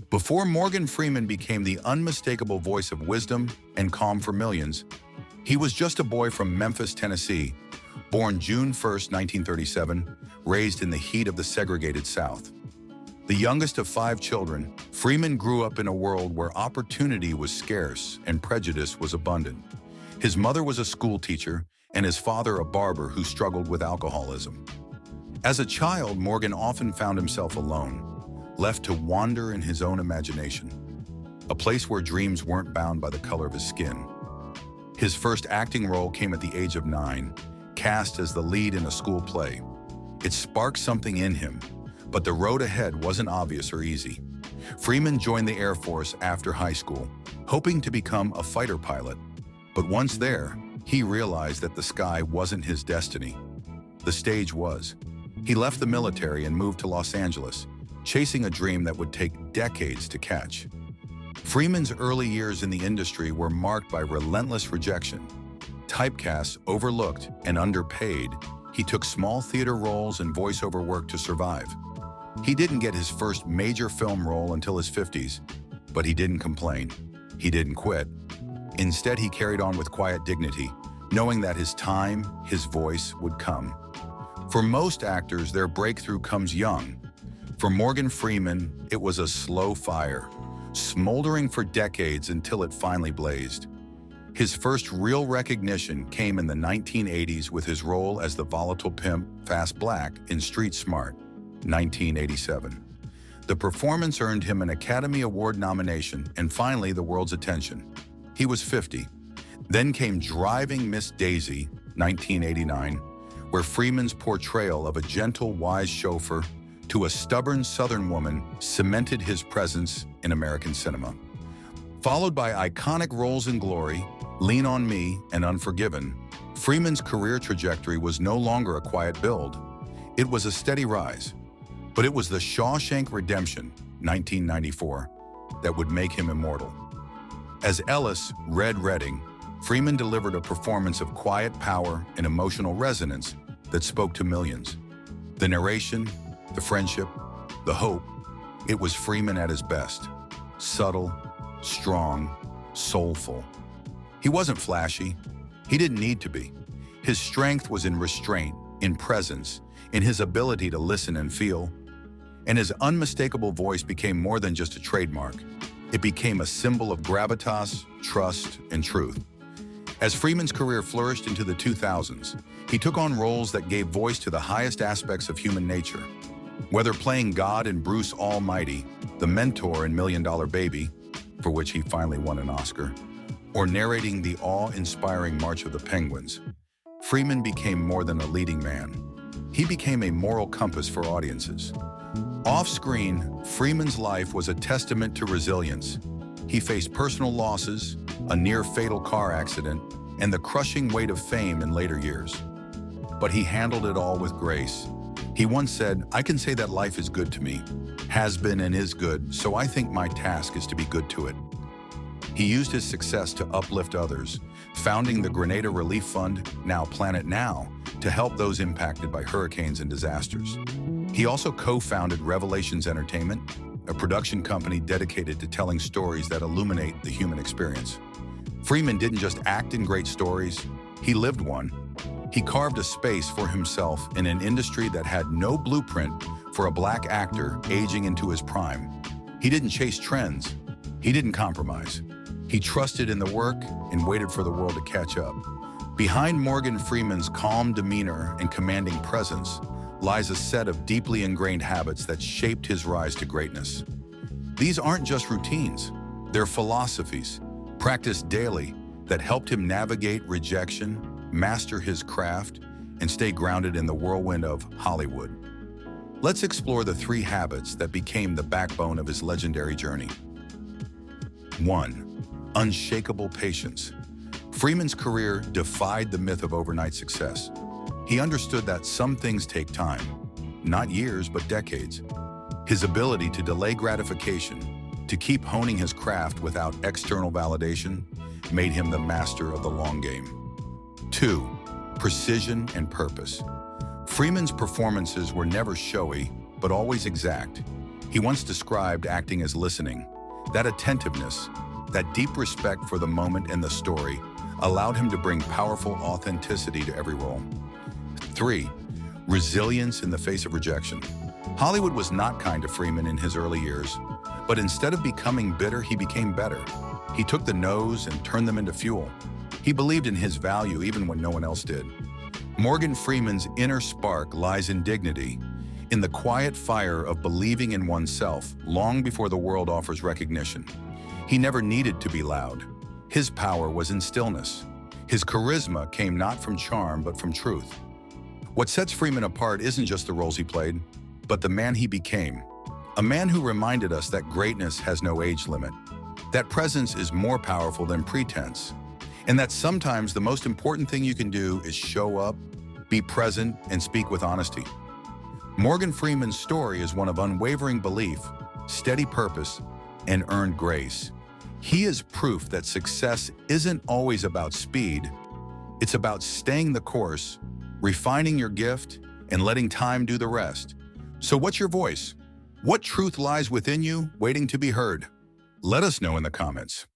Before Morgan Freeman became the unmistakable voice of wisdom and calm for millions, he was just a boy from Memphis, Tennessee, born June 1st, 1937, raised in the heat of the segregated South. The youngest of 5 children, Freeman grew up in a world where opportunity was scarce and prejudice was abundant. His mother was a school teacher and his father a barber who struggled with alcoholism. As a child, Morgan often found himself alone, left to wander in his own imagination, a place where dreams weren't bound by the color of his skin. His first acting role came at the age of 9, cast as the lead in a school play. It sparked something in him, but the road ahead wasn't obvious or easy. Freeman joined the Air Force after high school, hoping to become a fighter pilot. But once there, he realized that the sky wasn't his destiny. The stage was. He left the military and moved to Los Angeles, chasing a dream that would take decades to catch. Freeman's early years in the industry were marked by relentless rejection. Typecast, overlooked, and underpaid, he took small theater roles and voiceover work to survive. He didn't get his first major film role until his 50s, but he didn't complain. He didn't quit. Instead, he carried on with quiet dignity, knowing that his time, his voice, would come. For most actors, their breakthrough comes young. For Morgan Freeman, it was a slow fire, smoldering for decades until it finally blazed. His first real recognition came in the 1980s with his role as the volatile pimp Fast Black in Street Smart, 1987. The performance earned him an Academy Award nomination and finally the world's attention. He was 50. Then came Driving Miss Daisy, 1989, where Freeman's portrayal of a gentle, wise chauffeur to a stubborn Southern woman cemented his presence in American cinema. Followed by iconic roles in Glory, Lean on Me, and Unforgiven, Freeman's career trajectory was no longer a quiet build. It was a steady rise. But it was the Shawshank Redemption, 1994, that would make him immortal. As Ellis, Red Redding, Freeman delivered a performance of quiet power and emotional resonance that spoke to millions. The narration, the friendship, the hope, it was Freeman at his best. Subtle, strong, soulful. He wasn't flashy. He didn't need to be. His strength was in restraint, in presence, in his ability to listen and feel. And his unmistakable voice became more than just a trademark. It became a symbol of gravitas, trust, and truth. As Freeman's career flourished into the 2000s, he took on roles that gave voice to the highest aspects of human nature. Whether playing God in Bruce Almighty, the mentor in $1 Million Baby, for which he finally won an Oscar, or narrating the awe-inspiring March of the Penguins, Freeman became more than a leading man. He became a moral compass for audiences. Off-screen, Freeman's life was a testament to resilience. He faced personal losses, a near-fatal car accident, and the crushing weight of fame in later years. But he handled it all with grace. He once said, "I can say that life is good to me, has been and is good, so I think my task is to be good to it." He used his success to uplift others, founding the Grenada Relief Fund, now Planet Now, to help those impacted by hurricanes and disasters. He also co-founded Revelations Entertainment, a production company dedicated to telling stories that illuminate the human experience. Freeman didn't just act in great stories, he lived one. He carved a space for himself in an industry that had no blueprint for a black actor aging into his prime. He didn't chase trends. He didn't compromise. He trusted in the work and waited for the world to catch up. Behind Morgan Freeman's calm demeanor and commanding presence lies a set of deeply ingrained habits that shaped his rise to greatness. These aren't just routines. They're philosophies, practiced daily, that helped him navigate rejection, master his craft, and stay grounded in the whirlwind of Hollywood. Let's explore the 3 habits that became the backbone of his legendary journey. 1. Unshakable patience. Freeman's career defied the myth of overnight success. He understood that some things take time, not years, but decades. His ability to delay gratification, to keep honing his craft without external validation, made him the master of the long game. 2. Precision and purpose. Freeman's performances were never showy, but always exact. He once described acting as listening. That attentiveness, that deep respect for the moment and the story, allowed him to bring powerful authenticity to every role. 3. Resilience in the face of rejection. Hollywood was not kind to Freeman in his early years, but instead of becoming bitter, he became better. He took the no's and turned them into fuel. He believed in his value even when no one else did. Morgan Freeman's inner spark lies in dignity, in the quiet fire of believing in oneself long before the world offers recognition. He never needed to be loud. His power was in stillness. His charisma came not from charm, but from truth. What sets Freeman apart isn't just the roles he played, but the man he became. A man who reminded us that greatness has no age limit, that presence is more powerful than pretense, and that sometimes the most important thing you can do is show up, be present, and speak with honesty. Morgan Freeman's story is one of unwavering belief, steady purpose, and earned grace. He is proof that success isn't always about speed. It's about staying the course, refining your gift, and letting time do the rest. So what's your voice? What truth lies within you, waiting to be heard? Let us know in the comments.